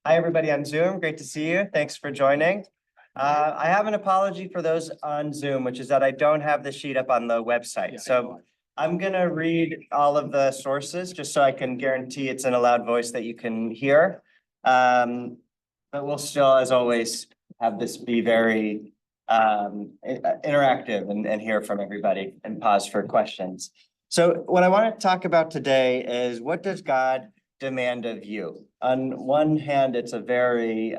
Hi, everybody on Zoom. Great to see you. Thanks for joining. I have an apology for those on Zoom, which is that I don't have the sheet up on the website. So I'm gonna read all of the sources just so I can guarantee it's in a loud voice that you can hear. But we'll still, as always, have this be very interactive and hear from everybody and pause for questions. So what I want to talk about today is, what does God demand of you? On one hand, it's a very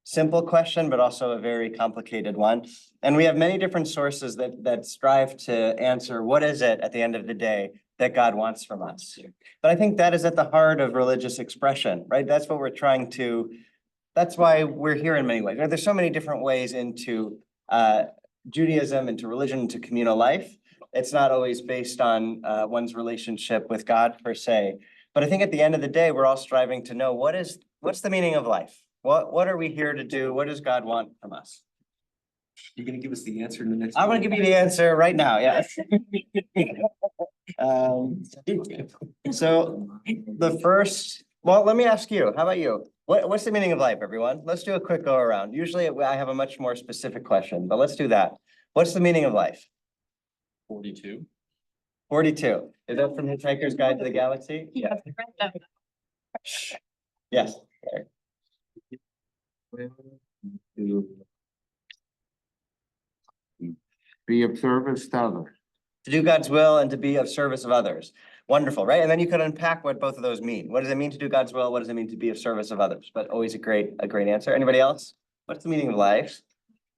simple question, but also a very complicated one. And we have many different sources that strive to answer what is it at the end of the day that God wants from us. But I think that is at the heart of religious expression, right? That's what we're trying to, that's why we're here in many ways. There's so many different ways into Judaism, into religion, into communal life. It's not always based on one's relationship with God per se. But I think at the end of the day, we're all striving to know what's the meaning of life? What are we here to do? What does God want from us? You're gonna give us the answer in the next. I'm gonna give you the answer right now, yes. So the first, well, let me ask you, how about you? What's the meaning of life, everyone? Let's do a quick go around. Usually I have a much more specific question, but let's do that. What's the meaning of life? 42. 42. Is that from Hitchhiker's Guide to the Galaxy? Yeah. Yes. Be of service to others. To do God's will and to be of service of others. Wonderful, right? And then you could unpack what both of those mean. What does it mean to do God's will? What does it mean to be of service of others? But always a great answer. Anybody else? What's the meaning of life?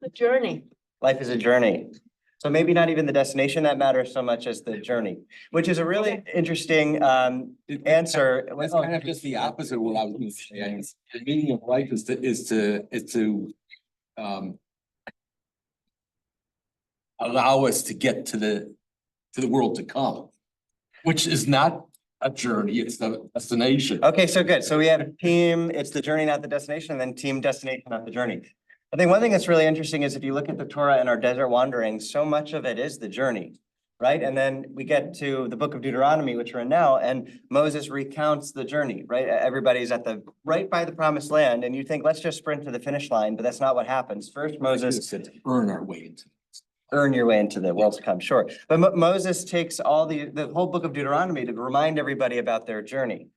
The journey. Life is a journey. So maybe not even the destination that matters so much as the journey, which is a really interesting answer. That's kind of just the opposite of what I was gonna say. The meaning of life is to allow us to get to the world to come, which is not a journey, it's the destination. Okay, so good. So we have team, it's the journey, not the destination, and then team, destination, not the journey. I think one thing that's really interesting is if you look at the Torah and our desert wanderings, so much of it is the journey, right? And then we get to the book of Deuteronomy, which we're in now, and Moses recounts the journey, right? Everybody's at right by the promised land, and you think, let's just sprint to the finish line, but that's not what happens. First, Moses Said to earn our way into. earn your way into the world to come, sure. But Moses takes all the whole book of Deuteronomy to remind everybody about their journey.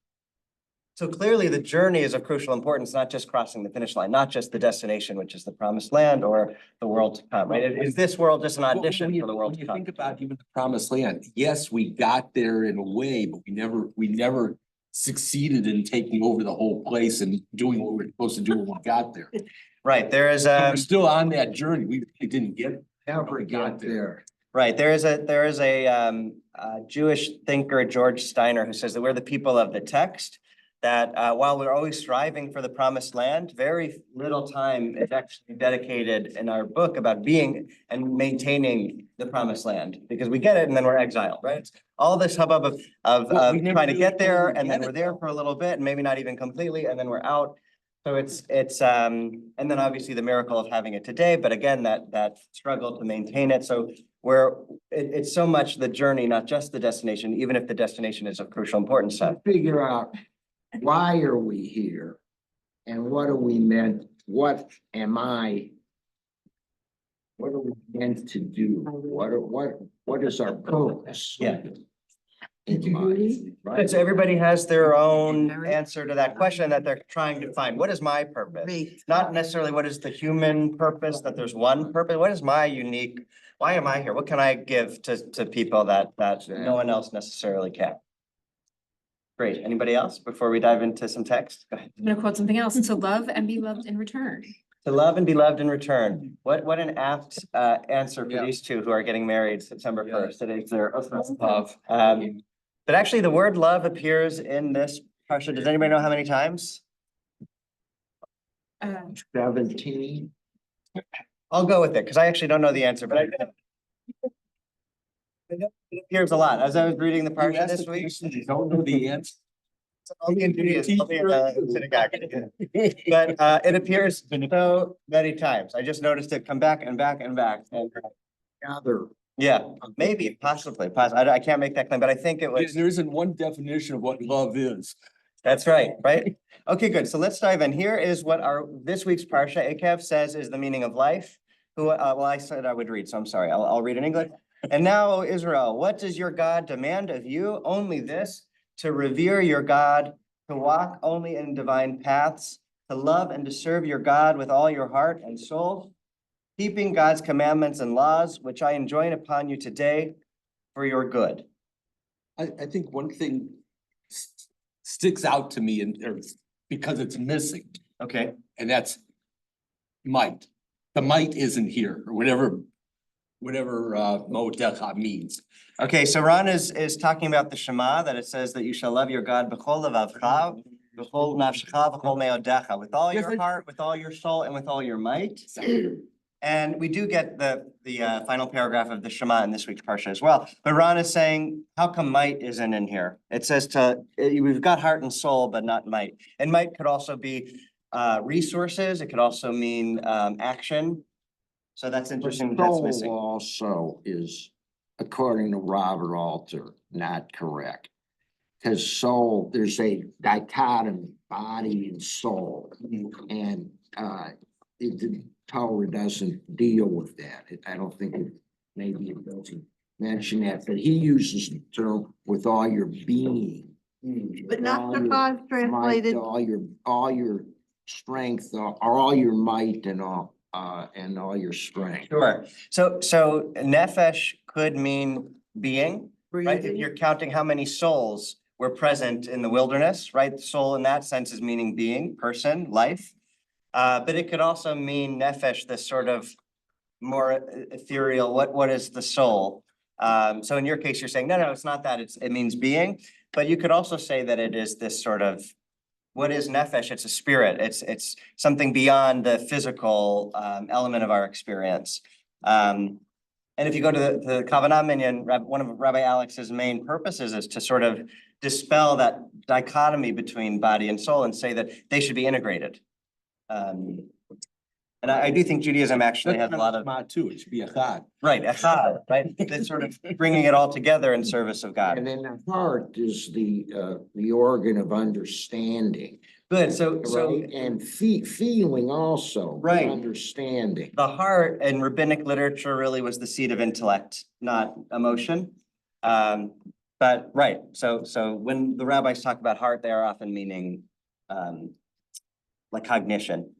So clearly the journey is of crucial importance, not just crossing the finish line, not just the destination, which is the promised land or the world to come, right? Is this world just an audition for the world to come? When you think about even the promised land, yes, we got there in a way, but we never succeeded in taking over the whole place and doing what we were supposed to do when we got there. Right, there is We're still on that journey. We didn't get it. Never got there. right, there is a Jewish thinker, George Steiner, who says that we're the people of the text, that while we're always striving for the promised land, very little time is actually dedicated in our book about being and maintaining the promised land, because we get it and then we're exiled, right? All this hubbub of We never trying to really get there, fully and then get we're it, there though. for a little bit and maybe not even completely, and then we're out. So it's and then obviously the miracle of having it today, but again, that struggle to maintain it. So it's so much the journey, not just the destination, even if the destination is of crucial importance. To figure out why are we here and what are we meant, what are we meant to do? What is our purpose? Yeah. In life, right? So everybody has their own answer to that question that they're trying to find. What is my purpose? Not necessarily what is the human purpose, that there's one purpose. What is my unique, why am I here? What can I give to people that no one else necessarily can? Great. Anybody else before we dive into some text? Go ahead. I'm gonna quote something else. To love and be loved in return. To love and be loved in return. What an apt answer for these two who are getting married September 1st. Today's their Love. But actually the word love appears in this parsha. Does anybody know how many times? 17. I'll go with it because I actually don't know the answer, but it appears a lot. As I was reading the parsha this week. You don't know the answer. Only in Judaism, only in the synagogue. But it appears so many times. I just noticed it come back and back and back. And Gather. yeah, maybe, possibly. I can't make that claim, but I think it was. There isn't one definition of what love is. That's right, right? Okay, good. So let's dive in. Here is what our, this week's Parsha Akev says is the meaning of life. Who, well, I said I would read, so I'm sorry. I'll read in English. And now, O Israel, what does your God demand of you? Only this, to revere your God, to walk only in divine paths, to love and to serve your God with all your heart and soul, keeping God's commandments and laws, which I enjoin upon you today for your good. I think one thing sticks out to me and because it's missing, Okay, and that's might. The might isn't here, or whatever Mo'edecha means. okay, so Ron is talking about the Shema, that it says that you shall love your God b'chol levavcha, b'chol nafshecha, b'chol me'odecha, with all your heart, with all your soul, and with all your might. And we do get the final paragraph of the Shema in this week's Parsha as well. But Ron is saying, how come might isn't in here? It says we've got heart and soul, but not might. And might could also be resources. It could also mean action. So that's interesting. That's Soul missing. also is, according to Robert Alter, not correct. Cause soul, there's a dichotomy, body and soul, and the Torah doesn't deal with that. I don't think it, maybe it doesn't mention that, but he uses the term with all your being. But not the All your five might, translated, all your strength, or all your might and all your strength. Sure. So nefesh could mean being, right? If breathing. you're counting how many souls were present in the wilderness, right? Soul in that sense is meaning being, person, life. But it could also mean nefesh, this sort of more ethereal, what is the soul? So in your case, you're saying, no, it's not that, it means being, but you could also say that it is this sort of, what is nefesh? It's a spirit, it's something beyond the physical element of our experience. And if you go to the Kavanah Minyan, one of Rabbi Alex's main purposes is to sort of dispel that dichotomy between body and soul and say that they should be integrated. And I do think Judaism actually has a lot of, Shema too, it should be echad. right, echad, right? That's sort of bringing it all together in service of God. And then the heart is the organ of understanding, Good, so right? And feeling also. Right. Understanding. the heart in rabbinic literature really was the seat of intellect, not emotion. But right, so when the rabbis talk about heart, they are often meaning like cognition.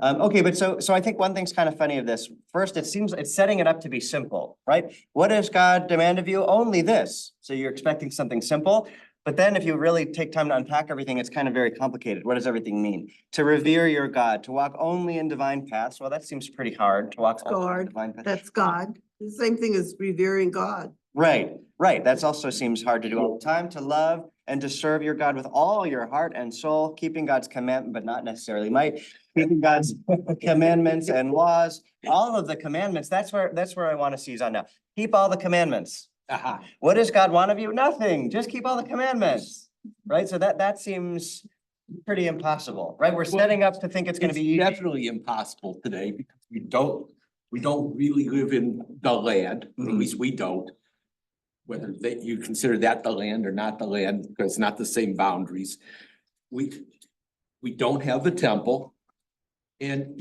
Okay, but so I think one thing's kind of funny of this. First, it seems it's setting it up to be simple, right? What does God demand of you? Only this. So you're expecting something simple. But then if you really take time to unpack everything, it's kind of very complicated. What does everything mean? To revere your God, to walk only in divine paths. Well, that seems pretty hard to walk only in God, divine paths. that's God. The same thing as revering God. Right. That's also seems hard to do all the time, to love and to serve your God with all your heart and soul, keeping God's commandment, but not necessarily might, keeping God's commandments and laws, all of the commandments. That's where I want to seize on now. Keep all the commandments. Aha. What does God want of you? Nothing. Just keep all the commandments. Right? So that seems pretty impossible, right? We're setting up to think it's going to be easy. Definitely impossible today because we don't really live in the land, at least we don't. Whether that you consider that the land or not the land, because it's not the same boundaries. We don't have the temple. And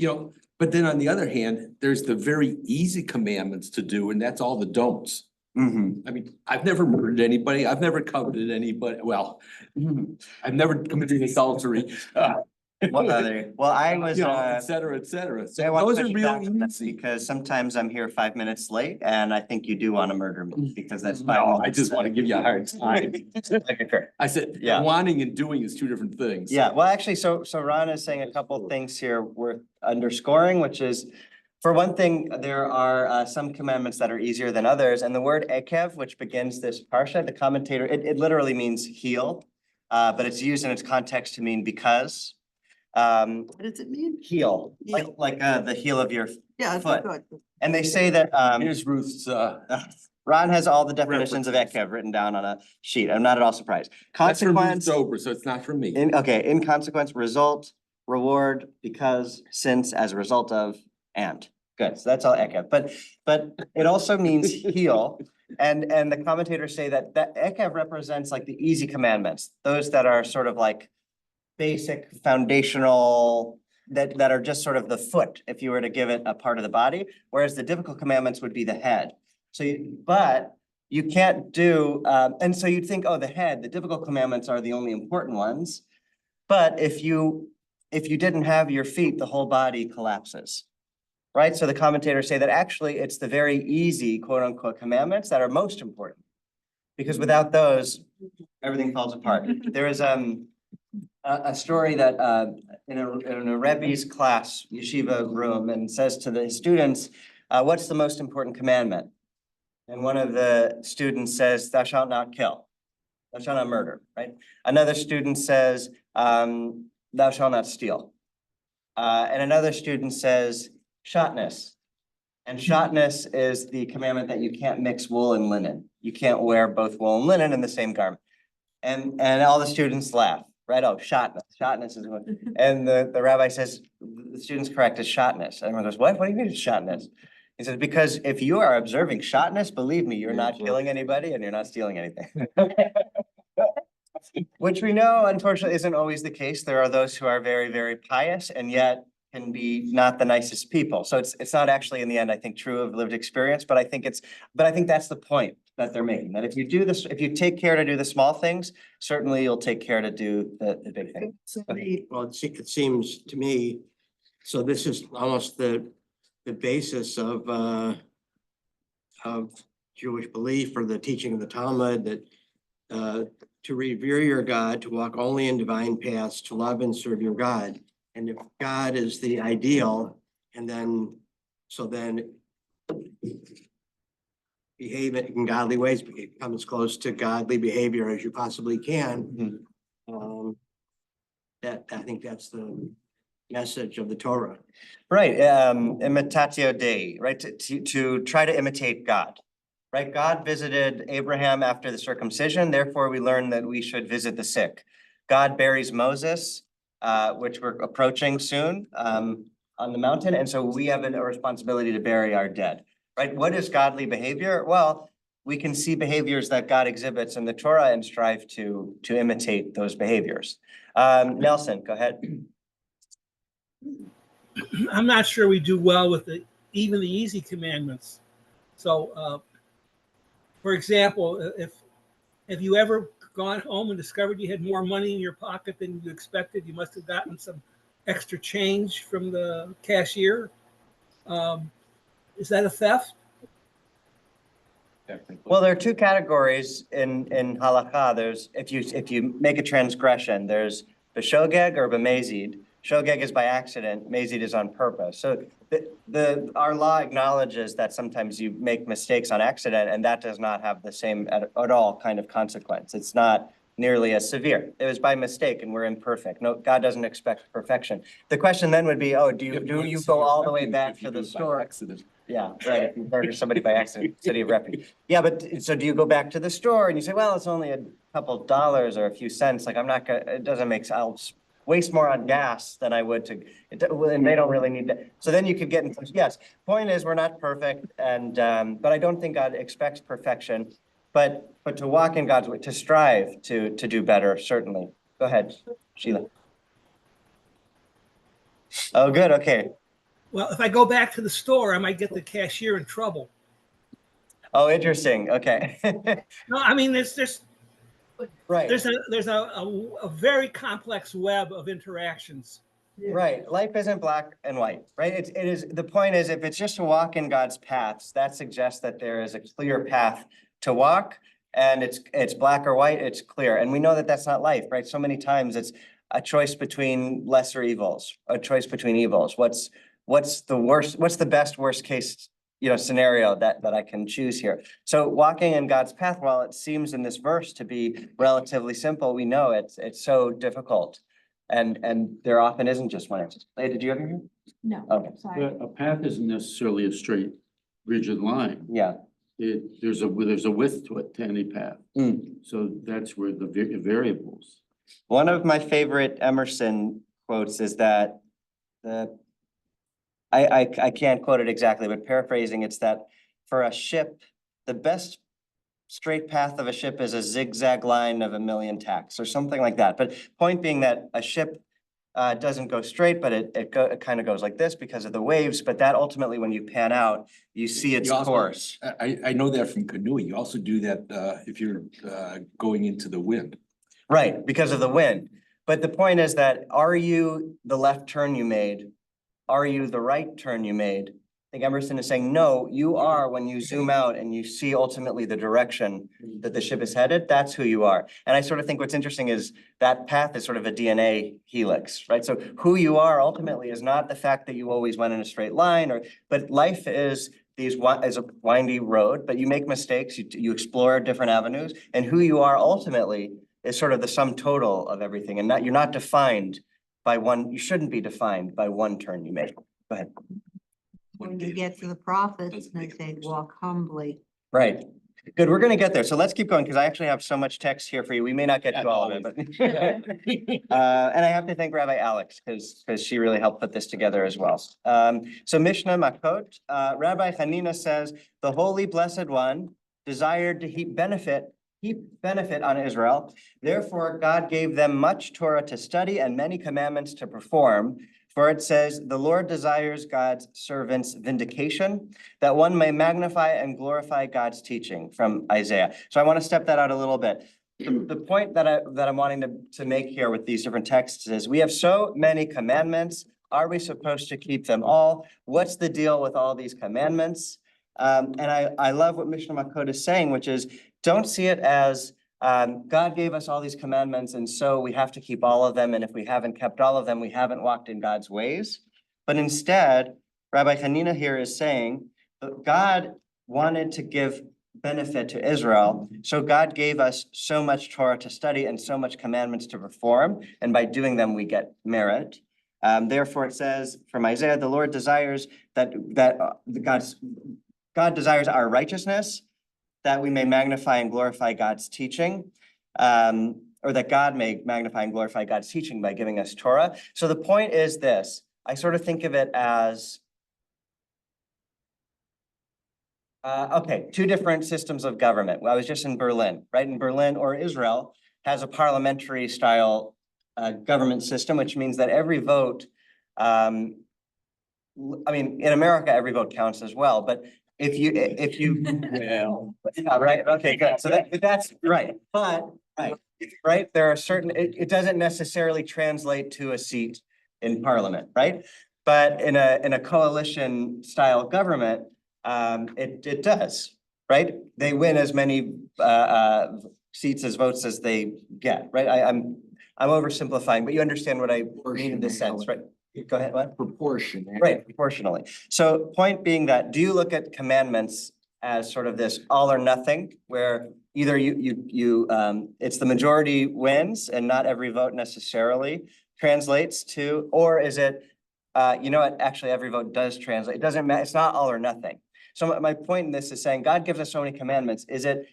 but then on the other hand, there's the very easy commandments to do, and that's all the don'ts. Mhm. I mean, I've never murdered anybody, I've never coveted anybody, well, I've never committed adultery. Well, I was, Et cetera, et cetera. I So want those to are push real back on that easy. because sometimes I'm here 5 minutes late and I think you do want to murder me because that's No, fine. I just want to give you a hard time. Okay, fair. I said, Yeah. wanting and doing is two different things. Yeah, well, actually, so Ron is saying a couple things here worth underscoring, which is, for one thing, there are some commandments that are easier than others, and the word ekev, which begins this parsha, the commentator, it literally means heel, but it's used in its context to mean because. What does it mean? Heel, Heel. like the heel of your, Yeah, it's Foot. good. and they say that Here's Ruth's, Ron has all the definitions of ekev written down on a sheet. I'm not at all surprised. that's from Ruth Consequence. Sober, so it's not from me. In consequence, result, reward, because, since, as a result of, and. Good, so that's all ekev, but it also means heel. And the commentators say that ekev represents like the easy commandments, those that are sort of like basic foundational that are just sort of the foot, if you were to give it a part of the body, whereas the difficult commandments would be the head. So, but you can't do, and so you'd think, oh, the head, the difficult commandments are the only important ones. But if you didn't have your feet, the whole body collapses. Right? So the commentators say that actually it's the very easy quote unquote commandments that are most important. Because without those, everything falls apart. There is a story that in a Rebbe's class, yeshiva room, and says to the students, what's the most important commandment? And one of the students says, thou shalt not kill. Thou shalt not murder, right? Another student says, thou shalt not steal. And another student says, shotness. And shotness is the commandment that you can't mix wool and linen. You can't wear both wool and linen in the same garment. And all the students laugh, right? Oh, shotness. Shotness is what. And the rabbi says, the student's correct, is shotness. And everyone goes, what? What do you mean it's shotness? He says, because if you are observing shotness, believe me, you're not killing anybody and you're not stealing anything. Which we know, unfortunately, isn't always the case. There are those who are very, very pious and yet can be not the nicest people. So it's not actually in the end, I think, true of lived experience, but I think that's the point that they're making, that if you do this, if you take care to do the small things, certainly you'll take care to do the big thing. Well, it seems to me, so this is almost the basis of Jewish belief or the teaching of the Talmud that to revere your God, to walk only in divine paths, to love and serve your God. And if God is the ideal, and then behave it in godly ways, become as close to godly behavior as you possibly can. I think that's the message of the Torah. Right, imitatio Dei, right, to try to imitate God. Right, God visited Abraham after the circumcision, therefore we learn that we should visit the sick. God buries Moses, which we're approaching soon, on the mountain, and so we have a responsibility to bury our dead. Right, what is godly behavior? Well, we can see behaviors that God exhibits in the Torah and strive to imitate those behaviors. Nelson, go ahead. I'm not sure we do well with even the easy commandments. So, for example, if you ever gone home and discovered you had more money in your pocket than you expected, you must have gotten some extra change from the cashier. Is that a theft? Well, there are two categories in halakha. There's if you make a transgression, there's b'shogeg or b'mezid. Shogeg is by accident, mezid is on purpose. So our law acknowledges that sometimes you make mistakes on accident, and that does not have the same at all kind of consequence. It's not nearly as severe. It was by mistake, and we're imperfect. No, God doesn't expect perfection. The question then would be, oh, do you go all the way back to the store? Accident. Yeah, right. If you murder somebody by accident, city of refuge. Yeah, but so do you go back to the store and you say, well, it's only a couple dollars or a few cents. Like I'm not gonna. It doesn't make sense. I'll waste more on gas than I would and they don't really need that. So then you could get into, yes, point is we're not perfect and, but I don't think God expects perfection, but to walk in God's way, to strive to do better, certainly. Go ahead, Sheila. Oh, good, okay. Well, if I go back to the store, I might get the cashier in trouble. Oh, interesting, okay. No, I mean, there's Right. There's a very complex web of interactions. Right, life isn't black and white, right? It is, the point is, if it's just to walk in God's paths, that suggests that there is a clear path to walk, and it's black or white, it's clear, and we know that that's not life, right? So many times it's a choice between lesser evils, a choice between evils. What's the best worst case scenario that I can choose here. So walking in God's path, while it seems in this verse to be relatively simple, we know it's so difficult. And there often isn't just one answer. Hey, did you ever hear? No, Okay. sorry. A path isn't necessarily a straight, rigid line. Yeah. There's a width to it, to any path. So that's where the variables. One of my favorite Emerson quotes is that I can't quote it exactly, but paraphrasing, it's that for a ship, the best straight path of a ship is a zigzag line of a million tacks or something like that. But point being that a ship doesn't go straight, but it kind of goes like this because of the waves. But that ultimately, when you pan out, you see its You also- course. I know that from canoeing. You also do that if you're going into the wind. Right, because of the wind. But the point is that, are you the left turn you made? Are you the right turn you made? I think Emerson is saying, no, you are when you zoom out and you see ultimately the direction that the ship is headed, that's who you are. And I sort of think what's interesting is that path is sort of a DNA helix, right? So who you are ultimately is not the fact that you always went in a straight line but life is is a windy road, but you make mistakes, you explore different avenues, and who you are ultimately is sort of the sum total of everything, and you're not defined by one, you shouldn't be defined by one turn you make. Go ahead. When you get to the prophets, they say, walk humbly. Right. Good. We're going to get there. So let's keep going because I actually have so much text here for you. We may not get to all of it, but and I have to thank Rabbi Alex because she really helped put this together as well. So Mishnah Makot, Rabbi Hanina says, the Holy Blessed One desired to heap benefit on Israel. Therefore, God gave them much Torah to study and many commandments to perform. For it says, the Lord desires God's servants' vindication, that one may magnify and glorify God's teaching, from Isaiah. So I want to step that out a little bit. The point that I'm wanting to make here with these different texts is we have so many commandments. Are we supposed to keep them all? What's the deal with all these commandments? And I love what Mishnah Makot is saying, which is don't see it as God gave us all these commandments, and so we have to keep all of them. And if we haven't kept all of them, we haven't walked in God's ways. But instead, Rabbi Hanina here is saying that God wanted to give benefit to Israel. So God gave us so much Torah to study and so much commandments to perform. And by doing them, we get merit. Therefore, it says from Isaiah, the Lord desires that God desires our righteousness, that we may magnify and glorify God's teaching, or that God may magnify and glorify God's teaching by giving us Torah. So the point is this, I sort of think of it as, two different systems of government. Well, I was just in Berlin, right? In Berlin, or Israel has a parliamentary style government system, which means that every vote, in America, every vote counts as well, but if you, well, yeah, right, okay, good. So that's right, but, right, there are certain, it doesn't necessarily translate to a seat in parliament, right? But in a coalition style government, it does, right? They win as many seats as votes as they get, right? I'm oversimplifying, but you understand what I mean in this sense, right? Go ahead, what? Proportionate. Right, proportionally. So point being that, do you look at commandments as sort of this all or nothing, where either it's the majority wins and not every vote necessarily translates to, or is it, you know what, actually every vote does translate. It doesn't matter, it's not all or nothing. So my point in this is saying God gives us so many commandments. Is it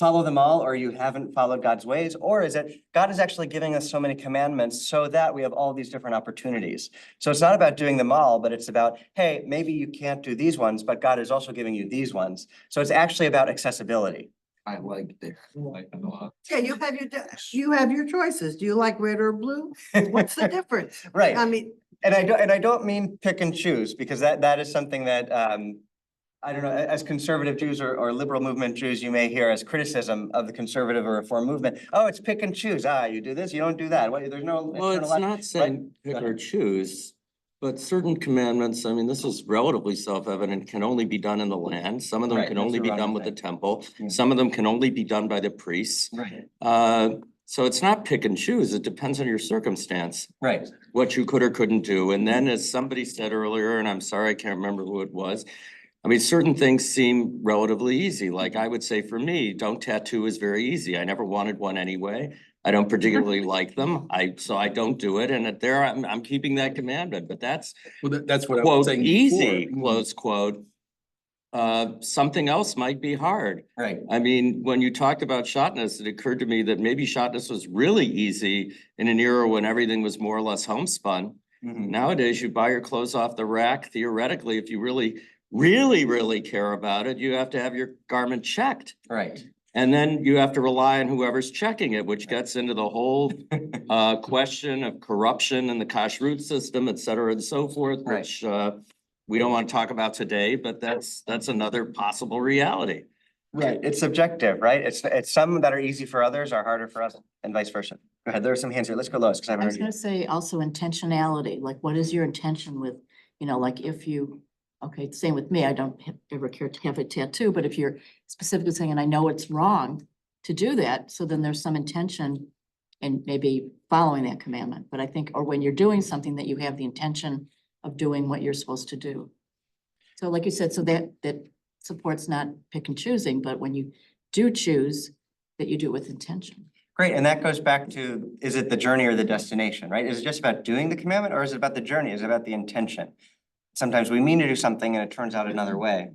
follow them all, or you haven't followed God's ways? Or is it God is actually giving us so many commandments so that we have all these different opportunities? So it's not about doing them all, but it's about, hey, maybe you can't do these ones, but God is also giving you these ones. So it's actually about accessibility. I like that. Yeah, you have your choices. Do you like red or blue? What's the difference? Right. I mean, And I don't mean pick and choose, because that is something that I don't know, as conservative Jews or liberal movement Jews, you may hear as criticism of the conservative or reform movement. Oh, it's pick and choose. You do this, you don't do that. There's no. Well, it's not saying pick or choose, but certain commandments, I mean, this is relatively self-evident, can only be done in the land. Some of them Right, can that's only a be wrong done with the thing. temple. Yeah. Some of them can only be done by the priests. Right. So it's not pick and choose. It depends on your circumstance, Right. what you could or couldn't do. And then as somebody said earlier, and I'm sorry, I can't remember who it was. I mean, certain things seem relatively easy. Like I would say for me, don't tattoo is very easy. I never wanted one anyway. I don't particularly like them. So I don't do it. And there I'm keeping that commandment, but that's That's what I was quote, saying. easy, before. close quote. Something else might be hard. Right. I mean, when you talked about shotness, it occurred to me that maybe shotness was really easy in an era when everything was more or less homespun. Mhm. Nowadays, you buy your clothes off the rack. Theoretically, if you really really care about it, you have to have your garment checked. Right. And then you have to rely on whoever's checking it, which gets into the whole question of corruption in the kashrut system, et cetera, and so forth, Right. which we don't want to talk about today, but that's another possible reality. Right, it's subjective, right? It's some that are easy for others are harder for us and vice versa. Go ahead, there are some hands here. Let's go Lois, because I I haven't was heard gonna you. say also intentionality, like what is your intention with, like if you, okay, same with me, I don't ever care to have a tattoo, but if you're specifically saying, and I know it's wrong to do that, so then there's some intention in maybe following that commandment. But I think, or when you're doing something that you have the intention of doing what you're supposed to do. So like you said, so that supports not pick and choosing, but when you do choose, that you do it with intention. Great, and that goes back to, is it the journey or the destination, right? Is it just about doing the commandment or is it about the journey? Is it about the intention? Sometimes we mean to do something and it turns out another way.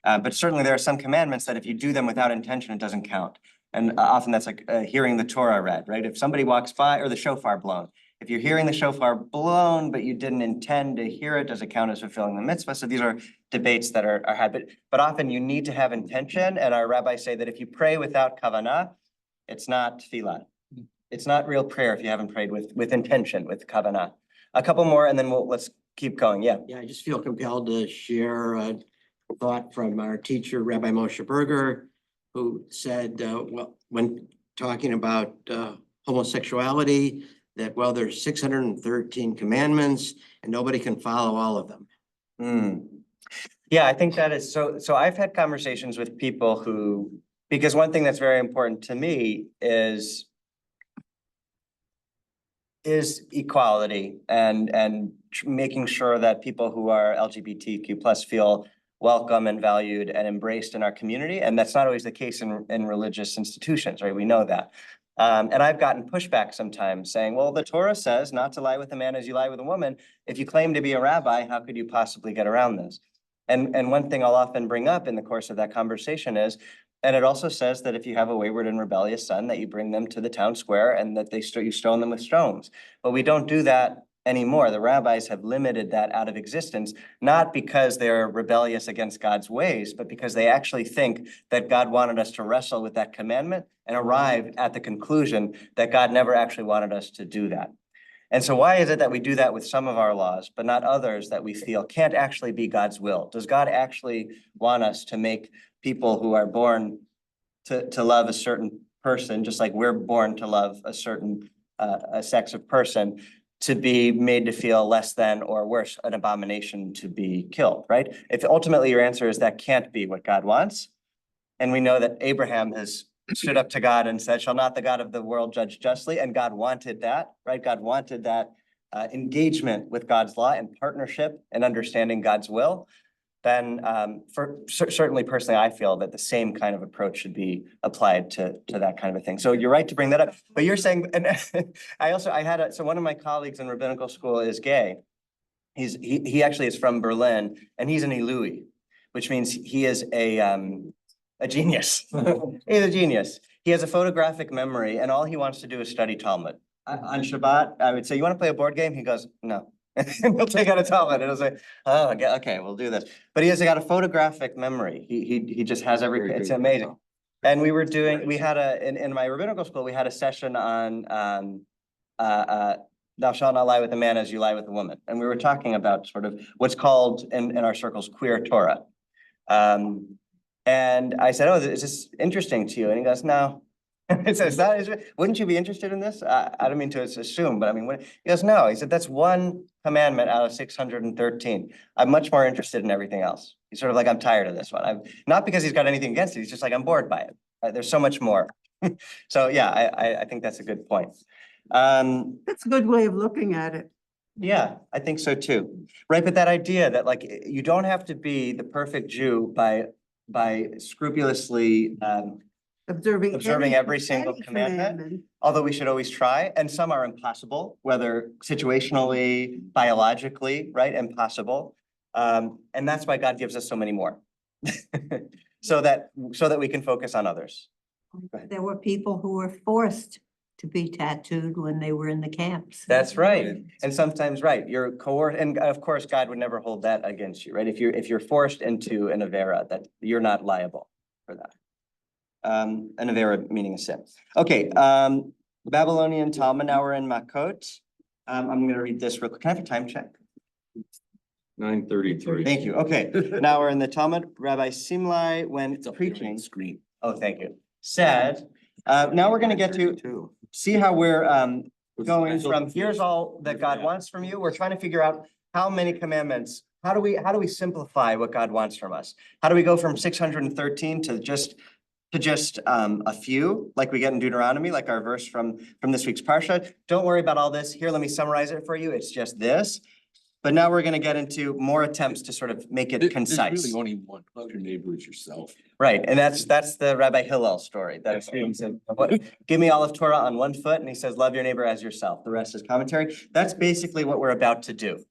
But certainly there are some commandments that if you do them without intention, it doesn't count. And often that's like hearing the Torah read, right? If somebody walks by, or the shofar blown, if you're hearing the shofar blown, but you didn't intend to hear it, does it count as fulfilling the mitzvah? So these are debates that are had, but often you need to have intention. And our rabbis say that if you pray without kavanah, it's not tefillah. It's not real prayer if you haven't prayed with intention, with kavanah. A couple more and then let's keep going. Yeah. Yeah, I just feel compelled to share a thought from our teacher, Rabbi Moshe Berger, who said, well, when talking about homosexuality, that, well, there's 613 commandments and nobody can follow all of them. Yeah, I think that is so I've had conversations with people who, because one thing that's very important to me is equality and making sure that people who are LGBTQ plus feel welcome and valued and embraced in our community. And that's not always the case in religious institutions, right? We know that. And I've gotten pushback sometimes saying, well, the Torah says not to lie with a man as you lie with a woman. If you claim to be a rabbi, how could you possibly get around this? And one thing I'll often bring up in the course of that conversation is, and it also says that if you have a wayward and rebellious son, that you bring them to the town square and that you stone them with stones. But we don't do that anymore. The rabbis have limited that out of existence, not because they're rebellious against God's ways, but because they actually think that God wanted us to wrestle with that commandment and arrive at the conclusion that God never actually wanted us to do that. And so why is it that we do that with some of our laws, but not others that we feel can't actually be God's will? Does God actually want us to make people who are born to love a certain person, just like we're born to love a certain a sex of person, to be made to feel less than or worse, an abomination to be killed, right? If ultimately your answer is that can't be what God wants, and we know that Abraham has stood up to God and said, shall not the God of the world judge justly? And God wanted that, right? God wanted that engagement with God's law and partnership and understanding God's will. Then certainly personally, I feel that the same kind of approach should be applied to that kind of a thing. So you're right to bring that up, but you're saying, and so one of my colleagues in rabbinical school is gay. He actually is from Berlin and he's an Elui, which means he is a genius. He's a genius. He has a photographic memory and all he wants to do is study Talmud. On Shabbat, I would say, you want to play a board game? He goes, no. And he'll take out a Talmud and he'll say, oh, okay, we'll do this. But he has got a photographic memory. He just has everything. It's amazing. And we had in my rabbinical school, we had a session on thou shalt not lie with a man as you lie with a woman. And we were talking about sort of what's called in our circles, queer Torah. And I said, oh, is this interesting to you? And he goes, no. It says that wouldn't you be interested in this? I don't mean to assume, but I mean, he goes, no. He said, that's one commandment out of 613. I'm much more interested in everything else. He's sort of like, I'm tired of this one. I'm not because he's got anything against it. He's just like, I'm bored by it. There's so much more. So yeah, I think that's a good point. That's a good way of looking at it. Yeah, I think so too. Right, but that idea that like, you don't have to be the perfect Jew by scrupulously observing every single commandment, although we should always try, and some are impossible, whether situationally, biologically, right, impossible. And that's why God gives us so many more, so that we can focus on others. There were people who were forced to be tattooed when they were in the camps. That's right. And sometimes, right, you're coerced, and of course, God would never hold that against you, right? If you're forced into an avera, that you're not liable for that. An avera meaning a sin. Okay, Babylonian Talmud, now we're in Makot. I'm gonna read this real quick. Can I have a time check? 9:33. Thank you. Okay, now we're in the Talmud. Rabbi Simlai, when It's up here on preaching, the screen. oh, thank you, said, now we're gonna get to see how we're going from here's all that God wants from you. We're trying to figure out how many commandments, how do we simplify what God wants from us? How do we go from 613 to just a few, like we get in Deuteronomy, like our verse from this week's Parsha? Don't worry about all this. Here, let me summarize it for you. It's just this. But now we're gonna get into more attempts to sort of make it concise. There's really only one. Love your neighbor as yourself. Right, and that's the Rabbi Hillel story. That's he said, give me all of Torah on one foot, and he says, love your neighbor as yourself. The rest is commentary. That's basically what we're about to do.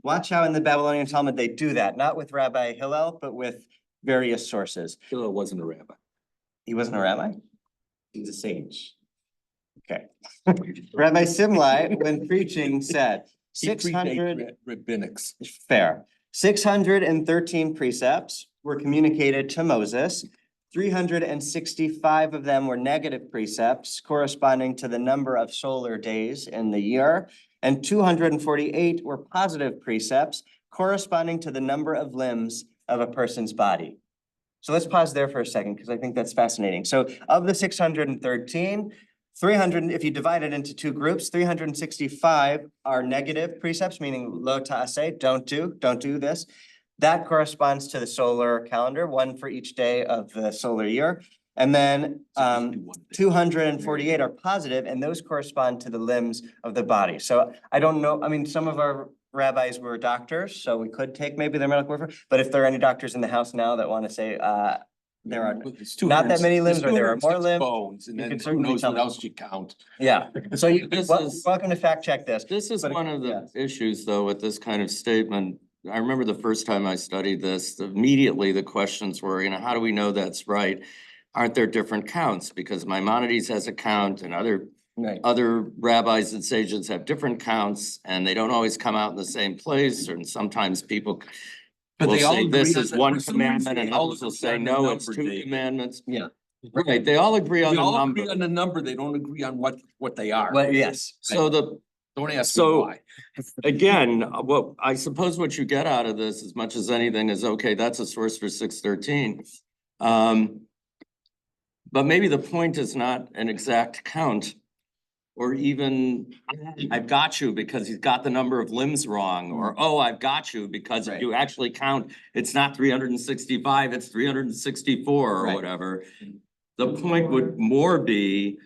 Watch how in the Babylonian Talmud they do that, not with Rabbi Hillel, but with various sources. Hillel wasn't a rabbi. He wasn't a rabbi? He's a sage. Okay. Rabbi Simlai, when preaching, said, He 600 rabbinics. fair. 613 precepts were communicated to Moses. 365 of them were negative precepts corresponding to the number of solar days in the year. And 248 were positive precepts corresponding to the number of limbs of a person's body. So let's pause there for a second, because I think that's fascinating. So of the 613, 300, if you divide it into two groups, 365 are negative precepts, meaning lo ta'aseh, don't do this. That corresponds to the solar calendar, one for each day of the solar year. And then 248 are positive, and those correspond to the limbs of the body. So I don't know, I mean, some of our rabbis were doctors, so we could take maybe their medical word, but if there are any doctors in the house now that want to say, there are not that many limbs, or there are more limbs. Bones, and you then can who certainly knows tell what them. else you count. Yeah, so you, This is- welcome to fact check this. This is But- one of the yes. issues, though, with this kind of statement. I remember the first time I studied this, immediately the questions were, how do we know that's right? Aren't there different counts? Because Maimonides has a count, and other rabbis and sages have different counts, and they don't always come out in the same place, and sometimes people But will they all say agree this on is the- one for some reason, commandment, they and all others will agree say, on the no, it's number, 2 David. commandments. Yeah. Right, they all agree on They the all number. agree on the number, they don't agree on what they are. Well, yes. So the Don't ask me So- why. Again, what I suppose what you get out of this as much as anything is, okay, that's a source for 613. But maybe the point is not an exact count, or even I've got you because he's got the number of limbs wrong, or oh, I've got you because if Right. you actually count, it's not 365, it's 364 or Right. whatever. The point would more be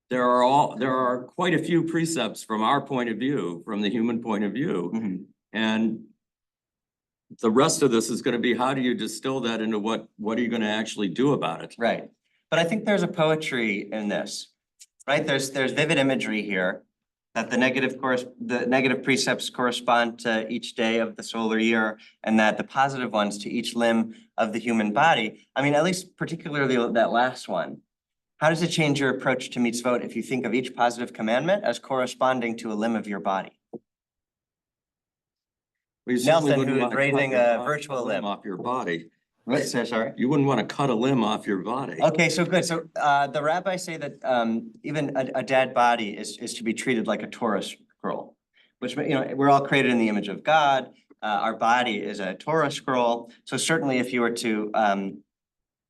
there are quite a few precepts from our point of view, from the human point of view. Mhm. And the rest of this is gonna be, how do you distill that into what are you gonna actually do about it? Right, but I think there's a poetry in this, right? There's vivid imagery here. That the negative precepts correspond to each day of the solar year, and that the positive ones to each limb of the human body. I mean, at least particularly that last one. How does it change your approach to mitzvot if you think of each positive commandment as corresponding to a limb of your body? Well, you certainly Nelson, wouldn't who is wanna cut raising your a virtual limb. off your body. What, sorry? You wouldn't wanna cut a limb off your body. Okay, so good. So the rabbis say that even a dead body is to be treated like a Torah scroll, which, we're all created in the image of God. Our body is a Torah scroll. So certainly if you were to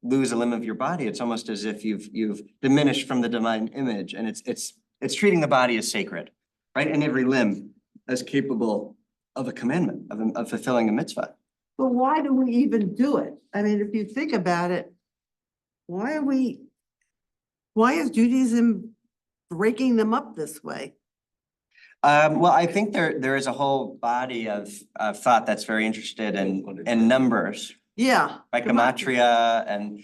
lose a limb of your body, it's almost as if you've diminished from the divine image, and it's treating the body as sacred, right? And every limb as capable of a commandment, of fulfilling a mitzvah. But why do we even do it? I mean, if you think about it, why is Judaism breaking them up this way? Well, I think there is a whole body of thought that's very interested in numbers, Yeah. like gematria, and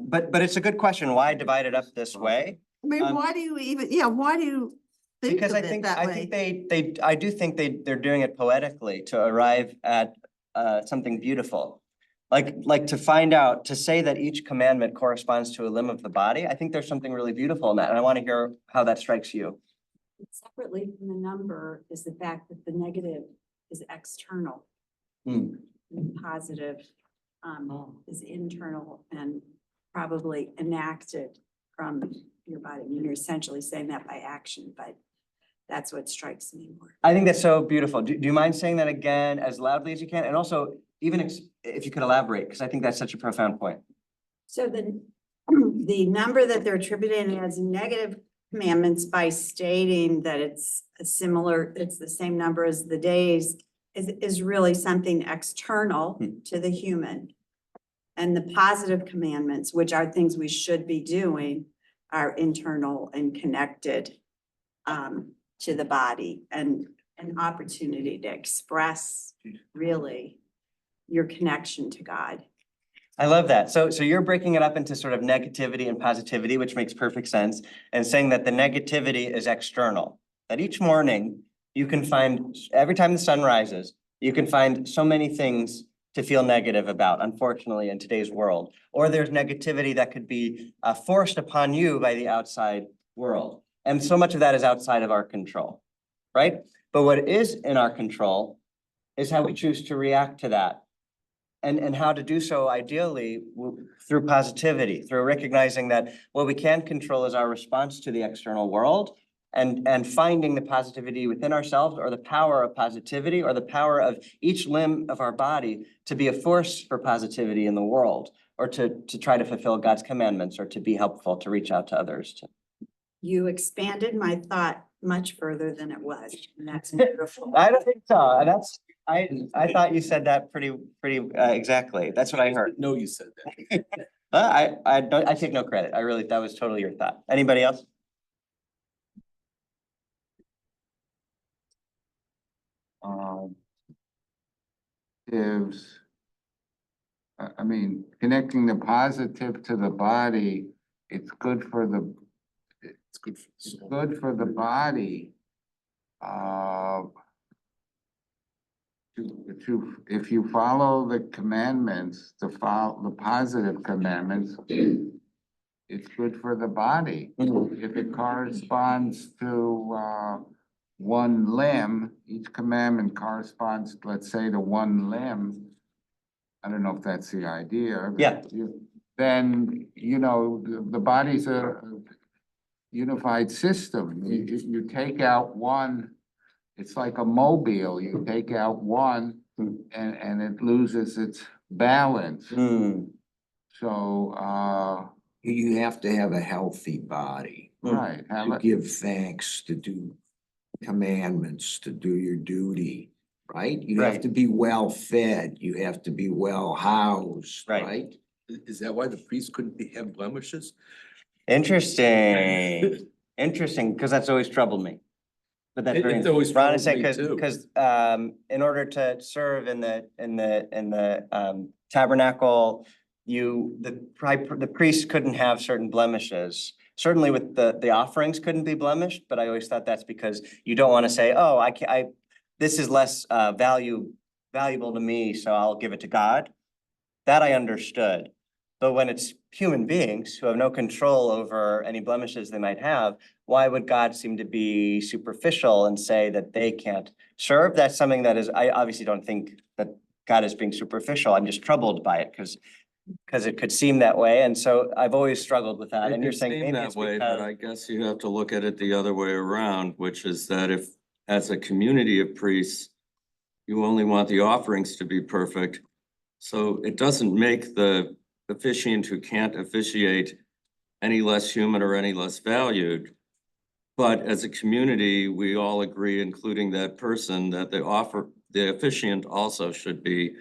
but it's a good question. Why divide it up this way? I mean, why do you think Because of I it think that I way? think I do think they're doing it poetically to arrive at something beautiful. Like to find out, to say that each commandment corresponds to a limb of the body, I think there's something really beautiful in that, and I want to hear how that strikes you. Separately from the number is the fact that the negative is external. Hmm. And positive is internal and probably enacted from your body. I mean, you're essentially saying that by action, but that's what strikes me more. I think that's so beautiful. Do you mind saying that again as loudly as you can? And also, even if you could elaborate, because I think that's such a profound point. So the number that they're attributing as negative commandments by stating that it's the same number as the days is really something external to the human. And the positive commandments, which are things we should be doing, are internal and connected to the body, and an opportunity to express really your connection to God. I love that. So you're breaking it up into sort of negativity and positivity, which makes perfect sense, and saying that the negativity is external. That each morning you can find, every time the sun rises, you can find so many things to feel negative about, unfortunately, in today's world. Or there's negativity that could be forced upon you by the outside world. And so much of that is outside of our control, right? But what is in our control is how we choose to react to that. And how to do so ideally through positivity, through recognizing that what we can control is our response to the external world, and finding the positivity within ourselves, or the power of positivity, or the power of each limb of our body to be a force for positivity in the world, or to try to fulfill God's commandments, or to be helpful, to reach out to others. You expanded my thought much further than it was, and that's beautiful. I don't think so. And that's, I thought you said that pretty exactly. That's what I heard. No, you said that. I take no credit. That was totally your thought. Anybody else? Is, I mean, connecting the positive to the body, it's good for the, It's good for the it's soul. good for the body. If you follow the commandments, follow the positive commandments, it's good for the body. If it corresponds to one limb, each commandment corresponds, let's say, to one limb. I don't know if that's the idea. Yeah. Then, you know, the body's a unified system. You take out one, it's like a mobile. You take out one and it loses its balance. So, you have to have a healthy body. right. To give thanks, to do commandments, to do your duty, right? You have Right. to be well fed, you have to be well housed, Right. right? Is that why the priest couldn't have blemishes? Interesting. Interesting, because that's always troubled me. But that's very, It's always Ron is troubled me saying, too. because in order to serve in the tabernacle, the priest couldn't have certain blemishes. Certainly with the offerings couldn't be blemished, but I always thought that's because you don't want to say, oh, this is less valuable to me, so I'll give it to God. That I understood. But when it's human beings who have no control over any blemishes they might have, why would God seem to be superficial and say that they can't serve? That's something that I obviously don't think that God is being superficial. I'm just troubled by it because it could seem that way. And so I've always struggled with that. It And you're could saying seem maybe that it's way, but because, I guess you have to look at it the other way around, which is that if, as a community of priests, you only want the offerings to be perfect, so it doesn't make the officiant who can't officiate any less human or any less valued. But as a community, we all agree, including that person, that the officiant also should be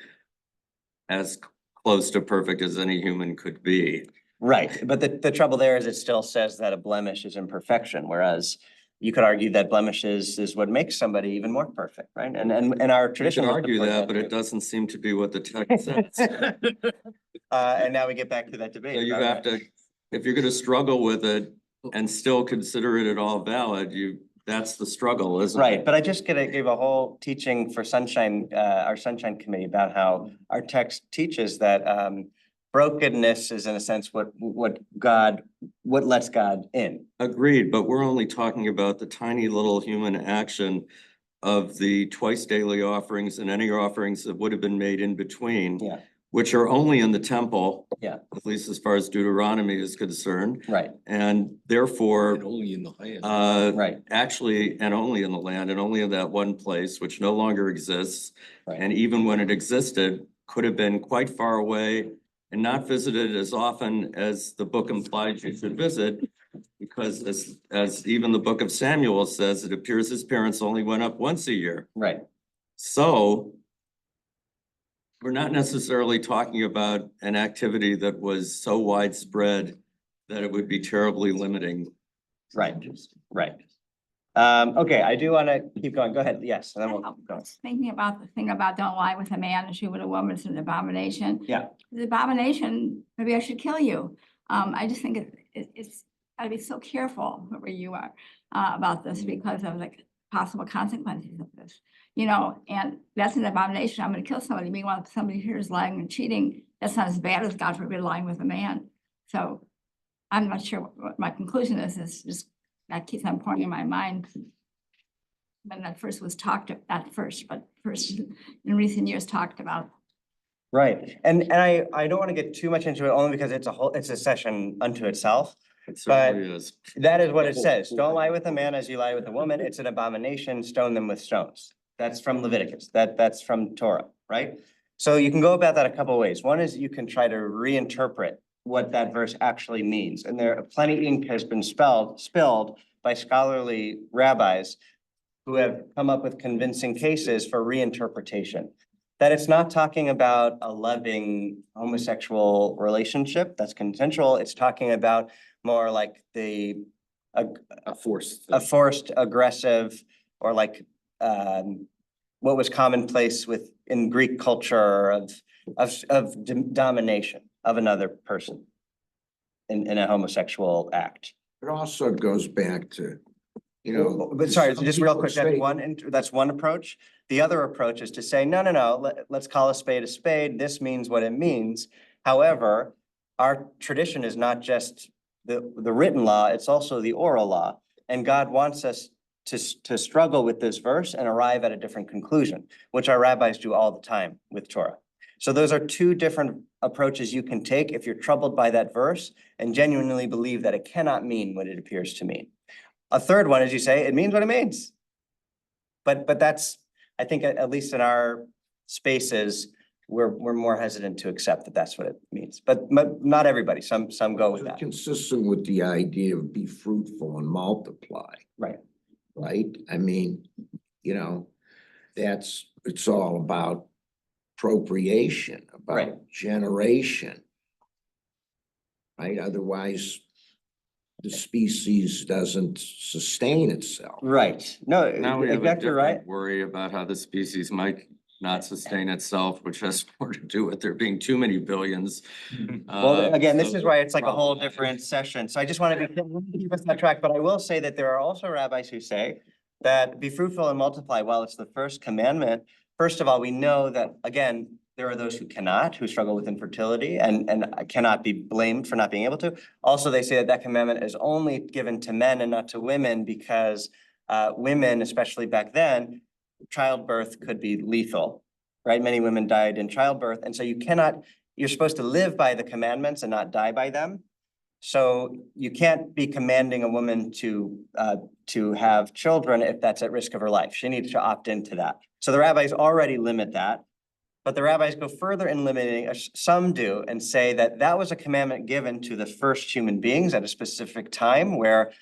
as close to perfect as any human could be. right. But the trouble there is it still says that a blemish is imperfection, whereas you could argue that blemishes is what makes somebody even more perfect, right? And our You tradition could would argue support that, but too. it doesn't seem to be what the text says. And now we get back to that debate. So you about have to, if you're gonna struggle with it and still consider it at all valid, you that's the struggle, isn't it? Right, but I just gave a whole teaching for Sunshine, our Sunshine Committee about how our text teaches that brokenness is in a sense what lets God in. Agreed, but we're only talking about the tiny little human action of the twice daily offerings and any offerings that would have been made in between. Yeah. Which are only in the temple. Yeah. At least as far as Deuteronomy is concerned. Right. And therefore, And only in the land. Right. actually, and only in the land and only in that one place, which no longer exists. Right. And even when it existed, could have been quite far away and not visited as often as the book implies you should visit. Because as even the book of Samuel says, it appears his parents only went up once a year. Right. So we're not necessarily talking about an activity that was so widespread that it would be terribly limiting. Right. Right. Okay, I do want to keep going. Go ahead. Yes, and then we'll keep going. Thinking about the thing about don't lie with a man and shoot with a woman is an abomination. Yeah. The abomination, maybe I should kill you. I just think it's gotta be so careful where you are about this because of like possible consequences of this. You know, and that's an abomination. I'm gonna kill somebody. Meanwhile, if somebody here is lying and cheating, that's not as bad as God forbid lying with a man. So I'm not sure what my conclusion is. It's just that keeps on pouring in my mind. When that first was talked, not first, but first in recent years talked about. Right. And I don't want to get too much into it only because it's a session unto itself. It certainly is. That is what it says. Don't lie with a man as you lie with a woman. It's an abomination. Stone them with stones. That's from Leviticus. That's from Torah, right? So you can go about that a couple of ways. One is you can try to reinterpret what that verse actually means. And there plenty ink has been spilled by scholarly rabbis who have come up with convincing cases for reinterpretation. That it's not talking about a loving homosexual relationship that's consensual. It's talking about more like a forced aggressive or like what was commonplace in Greek culture of domination of another person in a homosexual act. It also goes back to, you know. But sorry, some just real people quick, say- that's one approach. The other approach is to say, no, let's call a spade a spade. This means what it means. However, our tradition is not just the written law, it's also the oral law. And God wants us to struggle with this verse and arrive at a different conclusion, which our rabbis do all the time with Torah. So those are two different approaches you can take if you're troubled by that verse and genuinely believe that it cannot mean what it appears to mean. A third one is you say, it means what it means. But that's, I think, at least in our spaces, we're more hesitant to accept that that's what it means. But not everybody, some go with that. Consistent with the idea of be fruitful and multiply. Right. Right? I mean, you know, it's all about procreation, about generation. Right? Otherwise, the species doesn't sustain itself. Right. No, Now we have a exactly right. different worry about how the species might not sustain itself, which has more to do with there being too many billions. Well, again, this so is why it's like a whole problematic. different session. So I just want to keep us on track, but I will say that there are also rabbis who say that be fruitful and multiply. While it's the first commandment, first of all, we know that, again, there are those who cannot, who struggle with infertility and cannot be blamed for not being able to. Also, they say that commandment is only given to men and not to women because women, especially back then, childbirth could be lethal, right? Many women died in childbirth. And so you're supposed to live by the commandments and not die by them. So you can't be commanding a woman to have children if that's at risk of her life. She needs to opt into that. So the rabbis already limit that. But the rabbis go further in limiting, some do, and say that that was a commandment given to the first human beings at a specific time where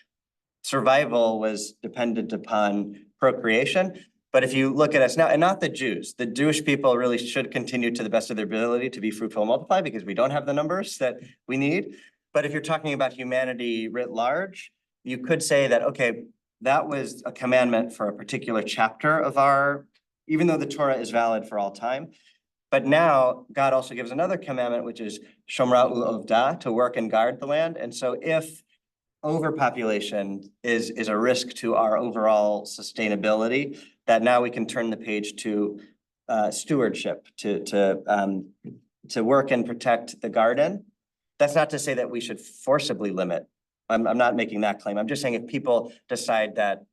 survival was dependent upon procreation. But if you look at us now, and not the Jewish people really should continue to the best of their ability to be fruitful and multiply because we don't have the numbers that we need. But if you're talking about humanity writ large, you could say that, okay, that was a commandment for a particular chapter of even though the Torah is valid for all time. But now God also gives another commandment, which is Shomra U'ovda, to work and guard the land. And so if overpopulation is a risk to our overall sustainability, that now we can turn the page to stewardship, to work and protect the garden. That's not to say that we should forcibly limit. I'm not making that claim. I'm just saying if people decide that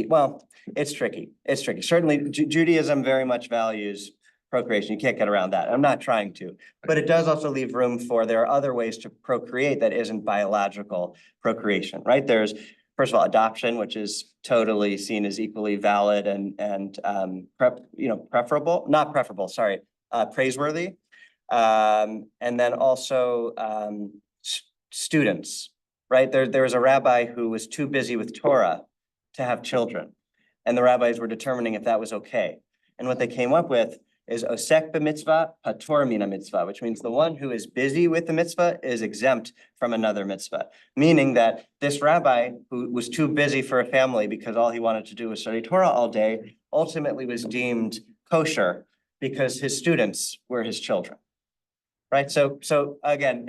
well, it's tricky. It's tricky. Certainly Judaism very much values procreation. You can't get around that. I'm not trying to, but it does also leave room for, there are other ways to procreate that isn't biological procreation, right? There's, first of all, adoption, which is totally seen as equally valid and preferable, not preferable, sorry, praiseworthy. And then also students, right? There was a rabbi who was too busy with Torah to have children. And the rabbis were determining if that was okay. And what they came up with is osek b'mitzvah, patur mina mitzvah, which means the one who is busy with the mitzvah is exempt from another mitzvah. Meaning that this rabbi who was too busy for a family because all he wanted to do was study Torah all day, ultimately was deemed kosher because his students were his children, right? So again,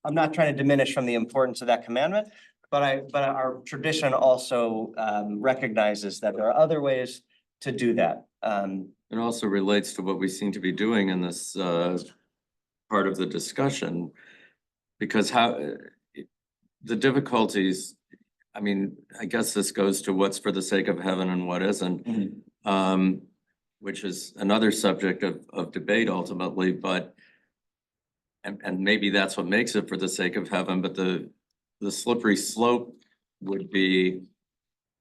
I'm not trying to diminish from the importance of that commandment, but our tradition also recognizes that there are other ways to do that. It also relates to what we seem to be doing in this part of the discussion, because the difficulties, I mean, I guess this goes to what's for the sake of heaven and what isn't, which is another subject of debate ultimately, but and maybe that's what makes it for the sake of heaven, but the slippery slope would be,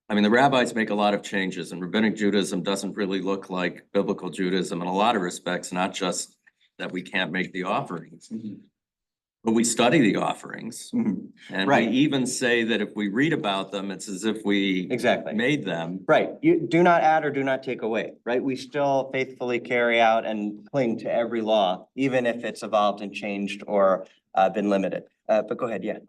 I mean, the rabbis make a lot of changes, and rabbinic Judaism doesn't really look like biblical Judaism in a lot of respects, not just that we can't make the offerings. But we study the offerings. And we even say that if we read about them, it's as if we made them. Right. You do not add or do not take away, right? We still faithfully carry out and cling to every law, even if it's evolved and changed or been limited. But go ahead, yeah.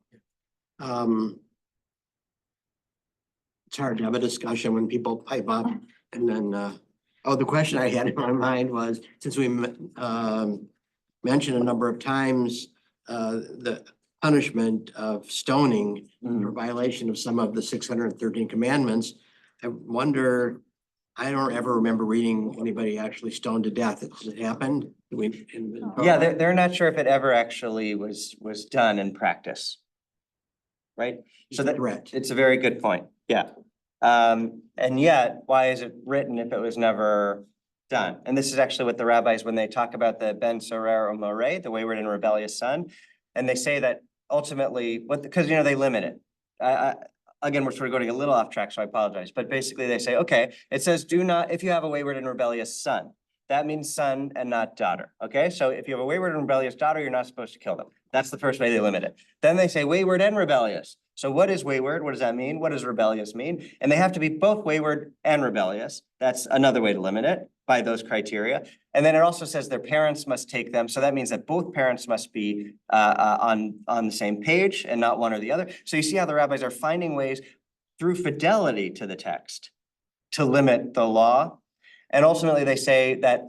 It's hard to have a discussion when people pipe up and then, the question I had in my mind was, since we mentioned a number of times the punishment of stoning for violation of some of the 613 commandments, I wonder, I don't ever remember reading anybody actually stoned to death. Has it happened? Yeah, they're not sure if it ever actually was done in practice. Right? So that it's a very good point. Yeah. And yet, why is it written if it was never done? And this is actually what the rabbis, when they talk about the Ben Sorer or Moreh, the wayward and rebellious son, and they say that ultimately, because they limit it. Again, we're sort of going a little off track, so I apologize. But basically they say, okay, it says do not, if you have a wayward and rebellious son, that means son and not daughter. Okay, so if you have a wayward and rebellious daughter, you're not supposed to kill them. That's the first way they limit it. Then they say wayward and rebellious. So what is wayward? What does that mean? What does rebellious mean? And they have to be both wayward and rebellious. That's another way to limit it by those criteria. And then it also says their parents must take them. So that means that both parents must be on the same page and not one or the other. So you see how the rabbis are finding ways through fidelity to the text to limit the law. And ultimately they say that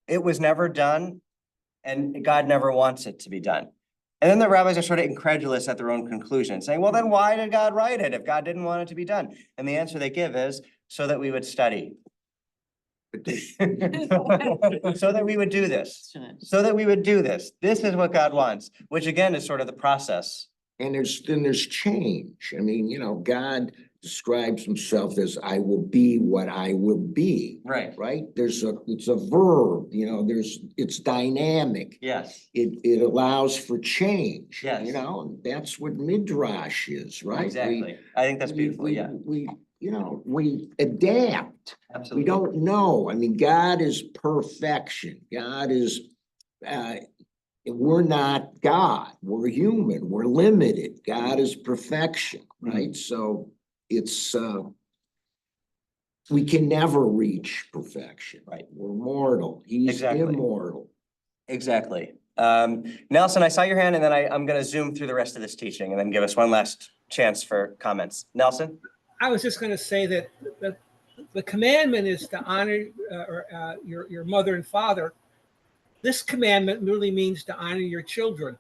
it was never done and God never wants it to be done. And then the rabbis are sort of incredulous at their own conclusion, saying, well, then why did God write it if God didn't want it to be done? And the answer they give is so that we would study. So that we would do this. So that we would do this. This is what God wants, which again is sort of the process. And there's change. I mean, God describes himself as I will be what I will be. Right. Right? It's a verb, it's dynamic. Yes. It allows for change. Yes. That's what midrash is, right? Exactly. I think that's beautiful. Yeah. We adapt. Absolutely. We don't know. I mean, God is perfection. God is we're not God. We're human. We're limited. God is perfection, right? So it's we can never reach perfection. Right. We're mortal. He's immortal. Exactly. Nelson, I saw your hand, and then I'm going to zoom through the rest of this teaching, and then give us one last chance for comments. Nelson? I was just going to say that the commandment is to honor your mother and father. This commandment really means to honor your children.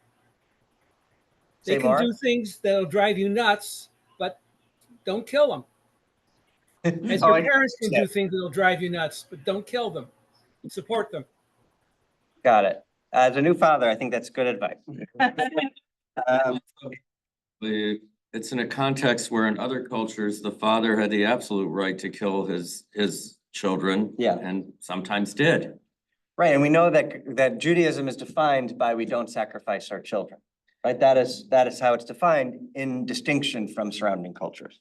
They Say can more. do things that'll drive you nuts, but don't kill them. As Oh, your I- parents can yeah. do things that'll drive you nuts, but don't kill them. Support them. Got it. As a new father, I think that's good advice. Um, It's in a context where in other cultures, the father had the absolute right to kill his children. Yeah. And sometimes did. Right, and we know that Judaism is defined by we don't sacrifice our children, right? That is how it's defined in distinction from surrounding cultures.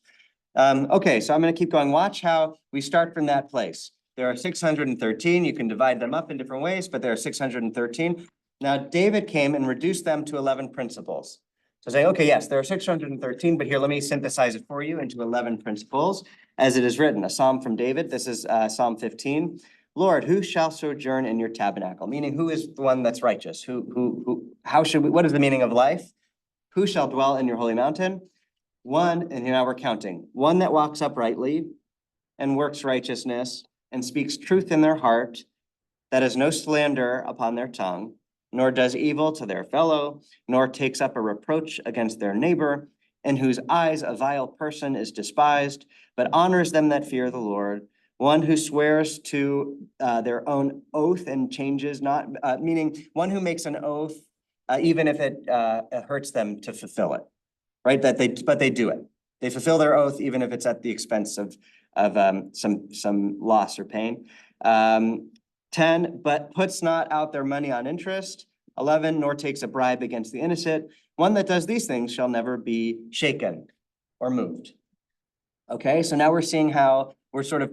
Okay, so I'm gonna keep going. Watch how we start from that place. There are 613. You can divide them up in different ways, but there are 613. Now, David came and reduced them to 11 principles. So say, okay, yes, there are 613, but here, let me synthesize it for you into 11 principles, as it is written, a psalm from David. This is Psalm 15. Lord, who shall sojourn in your tabernacle? Meaning, who is the one that's righteous? How should we, what is the meaning of life? Who shall dwell in your holy mountain? One, and here now we're counting, one that walks uprightly and works righteousness and speaks truth in their heart, that has no slander upon their tongue, nor does evil to their fellow, nor takes up a reproach against their neighbor, in whose eyes a vile person is despised, but honors them that fear the Lord. One who swears to their own oath and changes not, meaning one who makes an oath, even if it hurts them to fulfill it, right? But they do it. They fulfill their oath, even if it's at the expense of some loss or pain. 10, but puts not out their money on interest. 11, nor takes a bribe against the innocent. One that does these things shall never be shaken or moved. Okay, so now we're seeing how we're sort of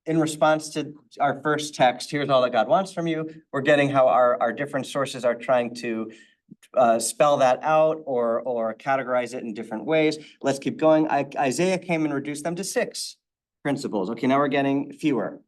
in response to our first text, here's all that God wants from you. We're getting how our different sources are trying to spell that out or categorize it in different ways. Let's keep going. Isaiah came and reduced them to 6 principles. Okay, now we're getting fewer.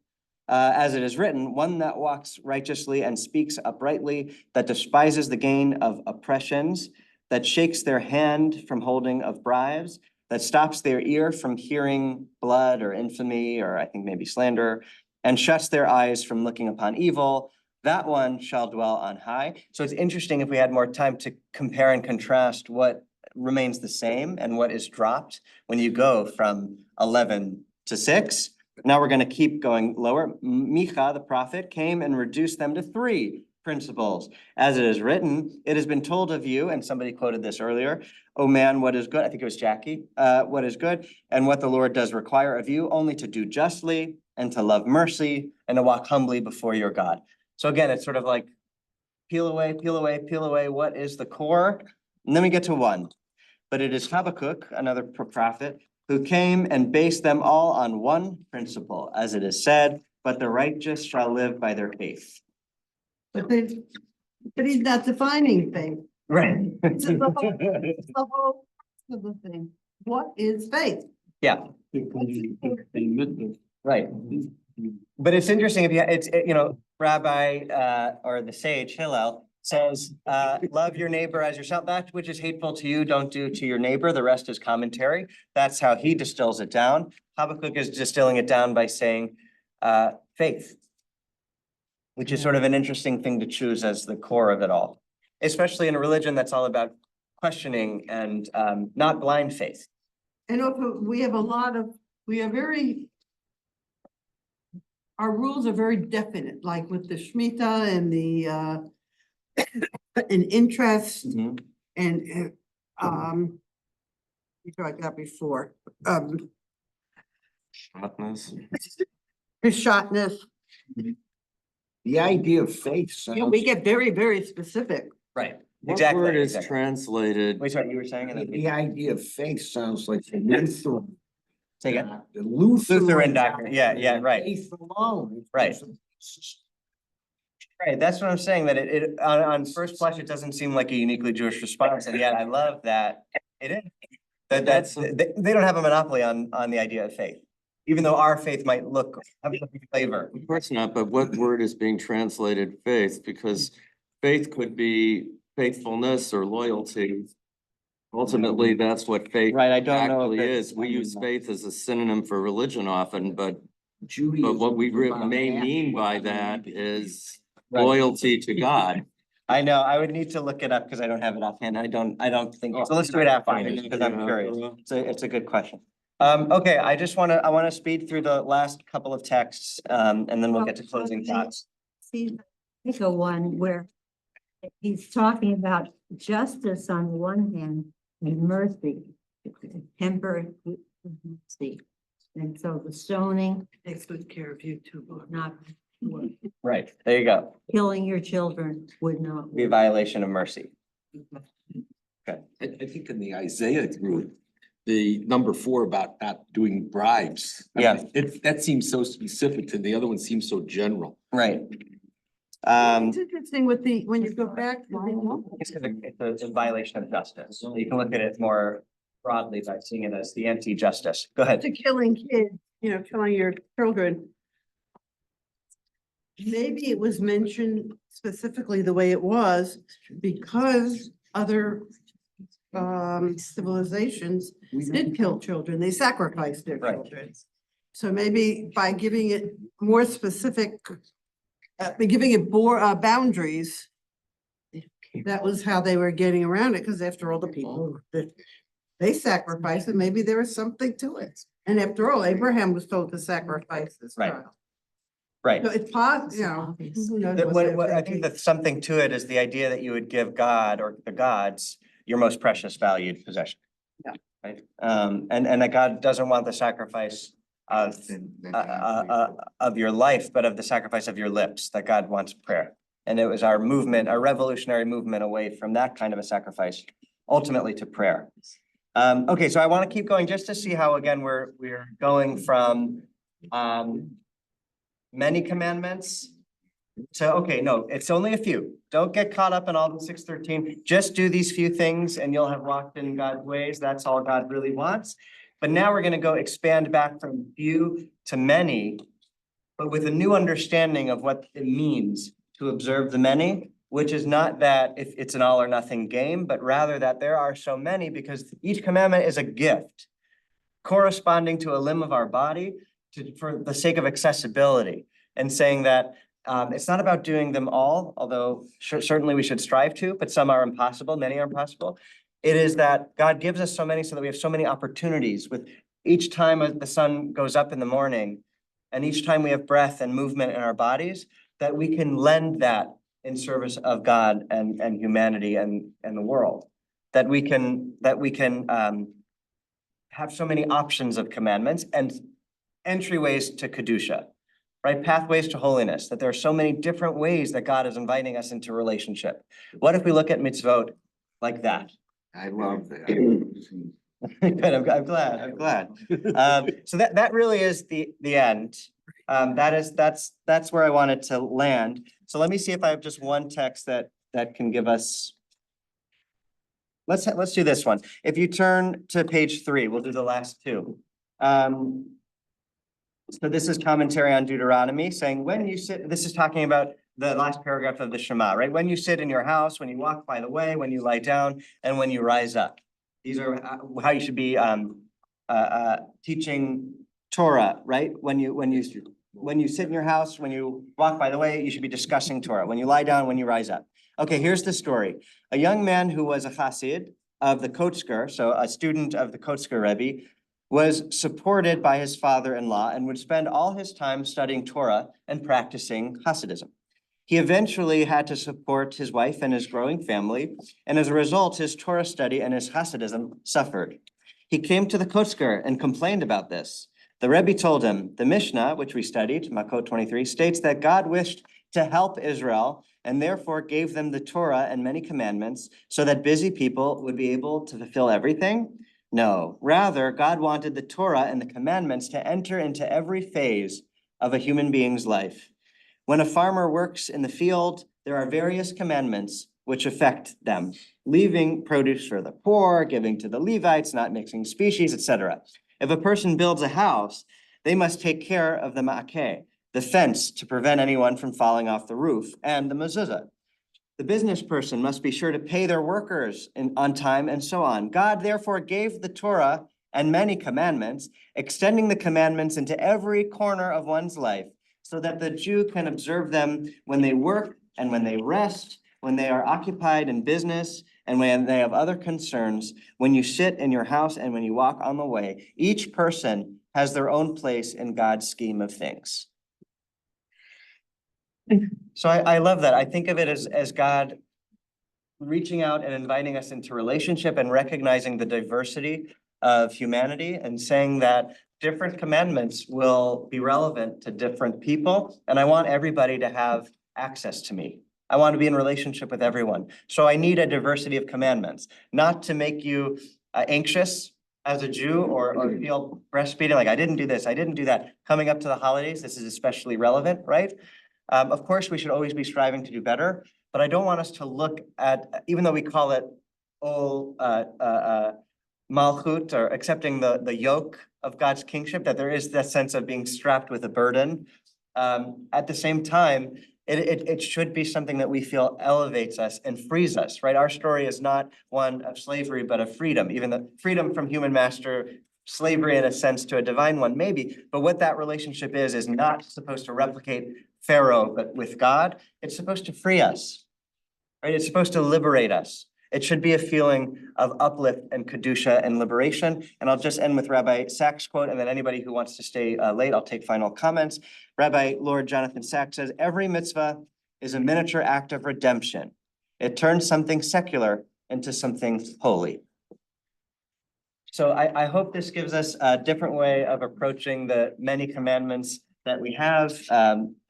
As it is written, one that walks righteously and speaks uprightly, that despises the gain of oppressions, that shakes their hand from holding of bribes, that stops their ear from hearing blood or infamy, or I think maybe slander, and shuts their eyes from looking upon evil. That one shall dwell on high. So it's interesting if we had more time to compare and contrast what remains the same and what is dropped when you go from 11 to 6. Now we're going to keep going lower. Micah, the prophet, came and reduced them to 3 principles. As it is written, it has been told of you, and somebody quoted this earlier, oh man, what is good? I think it was Jackie. What is good and what the Lord does require of you, only to do justly and to love mercy and to walk humbly before your God. So again, it's sort of like peel away, peel away, peel away. What is the core? And then we get to 1. But it is Habakkuk, another prophet, who came and based them all on 1 principle, as it is said, but the righteous shall live by their faith. But he's not defining faith. Right. It's the whole of the thing. What is faith? Yeah, right. But it's interesting if you, Rabbi or the sage Hillel says, love your neighbor as yourself. That which is hateful to you, don't do to your neighbor. The rest is commentary. That's how he distills it down. Habakkuk is distilling it down by saying faith, which is sort of an interesting thing to choose as the core of it all, especially in a religion that's all about questioning and not blind faith. And we have our rules are very definite, like with the Shemitah and the and interest and I got before. Shotness. The idea of faith sounds. We get very, very specific. Right. What Exactly. word is translated? Wait, sorry, you were saying? The idea of faith sounds like the Lutheran. Say again. The Lutheran doctrine. Yeah, right. Faith alone. Right. Right, that's what I'm saying, that it on first blush, it doesn't seem like a uniquely Jewish response, and yet I love that it is. They don't have a monopoly on the idea of faith, even though our faith might have a flavor. Of course not, but what word is being translated faith? Because faith could be faithfulness or loyalty. Ultimately, that's what faith Right, I don't know actually if is. We use faith as a synonym for religion often, but Judaism what we is about may action. mean by that is loyalty to God. I know, I would need to look it up because I don't have it offhand. I don't think, so let's do it after, because I'm curious. So it's a good question. Okay, I wanna speed through the last couple of texts, and then we'll get to closing thoughts. See, pick a one where he's talking about justice on one hand and mercy, temper, mercy. And so the stoning Takes good care of you too. would not work. Right, there you go. Killing your children would not Be a work. violation of mercy. I think in the Isaiah group, the number 4 about not doing bribes. I mean, that seems so specific and the other one seems so general. Right. It's interesting with when you go back to It's a violation of justice. So you can look at it more broadly by seeing it as the anti-justice. Go ahead. to killing kids, killing your children. Maybe it was mentioned specifically the way it was because other civilizations did kill children. They sacrificed their Right. children. So maybe by giving it more specific, by giving it more boundaries, that was how they were getting around it, because after all, the people that they sacrificed, and maybe there was something to it. And after all, Abraham was told to sacrifice his Right. child. Right. So it's possible, who knows That what what they're I think thinking. that something to it is the idea that you would give God or the gods your most precious valued possession. Yeah. Right, and that God doesn't want the sacrifice of your life, but of the sacrifice of your lips, that God wants prayer. And it was our movement, our revolutionary movement away from that kind of a sacrifice, ultimately to prayer. Okay, so I want to keep going just to see how, again, we're going from many commandments to, okay, no, it's only a few. Don't get caught up in all the 613. Just do these few things and you'll have walked in God's ways. That's all God really wants. But now we're going to go expand back from few to many, but with a new understanding of what it means to observe the many, which is not that if it's an all or nothing game, but rather that there are so many because each commandment is a gift corresponding to a limb of our body for the sake of accessibility, and saying that it's not about doing them all, although certainly we should strive to, but some are impossible, many are impossible. It is that God gives us so many so that we have so many opportunities with each time the sun goes up in the morning and each time we have breath and movement in our bodies, that we can lend that in service of God and humanity and the world. That we can have so many options of commandments and entryways to Kedusha, right? Pathways to holiness, that there are so many different ways that God is inviting us into relationship. What if we look at mitzvot like that? I love that. Good, I'm glad. So that really is the end. That's where I wanted to land. So let me see if I have just one text that can give us. Let's do this one. If you turn to page 3, we'll do the last two. So this is commentary on Deuteronomy saying when you sit, this is talking about the last paragraph of the Shema, right? When you sit in your house, when you walk by the way, when you lie down, and when you rise up. These are how you should be teaching Torah, right? When you sit in your house, when you walk by the way, you should be discussing Torah. When you lie down, when you rise up. Okay, here's the story. A young man who was a chassid of the Kotzker, so a student of the Kotzker Rebbe, was supported by his father-in-law and would spend all his time studying Torah and practicing Hasidism. He eventually had to support his wife and his growing family, and as a result, his Torah study and his Hasidism suffered. He came to the Kotzker and complained about this. The Rebbe told him, the Mishnah, which we studied, Makot 23, states that God wished to help Israel and therefore gave them the Torah and many commandments so that busy people would be able to fulfill everything. No, rather, God wanted the Torah and the commandments to enter into every phase of a human being's life. When a farmer works in the field, there are various commandments which affect them, leaving produce for the poor, giving to the Levites, not mixing species, etc. If a person builds a house, they must take care of the ma'akeh, the fence to prevent anyone from falling off the roof, and the mezuzah. The business person must be sure to pay their workers on time and so on. God therefore gave the Torah and many commandments, extending the commandments into every corner of one's life so that the Jew can observe them when they work and when they rest, when they are occupied in business, and when they have other concerns, when you sit in your house and when you walk on the way, each person has their own place in God's scheme of things. So I love that. I think of it as God reaching out and inviting us into relationship and recognizing the diversity of humanity and saying that different commandments will be relevant to different people. And I want everybody to have access to me. I want to be in relationship with everyone. So I need a diversity of commandments, not to make you anxious as a Jew or feel breastfeeding, like I didn't do this, I didn't do that. Coming up to the holidays, this is especially relevant, right? Of course, we should always be striving to do better, but I don't want us to look at, even though we call it malchut, or accepting the yoke of God's kingship, that there is that sense of being strapped with a burden. At the same time, it should be something that we feel elevates us and frees us, right? Our story is not one of slavery, but of freedom, even the freedom from human master, slavery in a sense to a divine one, maybe. But what that relationship is not supposed to replicate Pharaoh, but with God, it's supposed to free us, right? It's supposed to liberate us. It should be a feeling of uplift and kedusha and liberation. And I'll just end with Rabbi Sachs' quote, and then anybody who wants to stay late, I'll take final comments. Rabbi Lord Jonathan Sachs says, every mitzvah is a miniature act of redemption. It turns something secular into something holy. So I hope this gives us a different way of approaching the many commandments that we have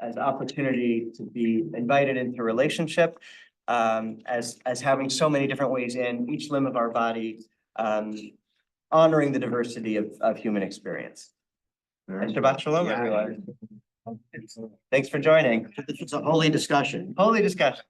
as opportunity to be invited into relationship, as having so many different ways in each limb of our body, honoring the diversity of human experience. And Shabbat Shalom, everyone. Thanks for joining. It's a holy discussion. Holy discussion.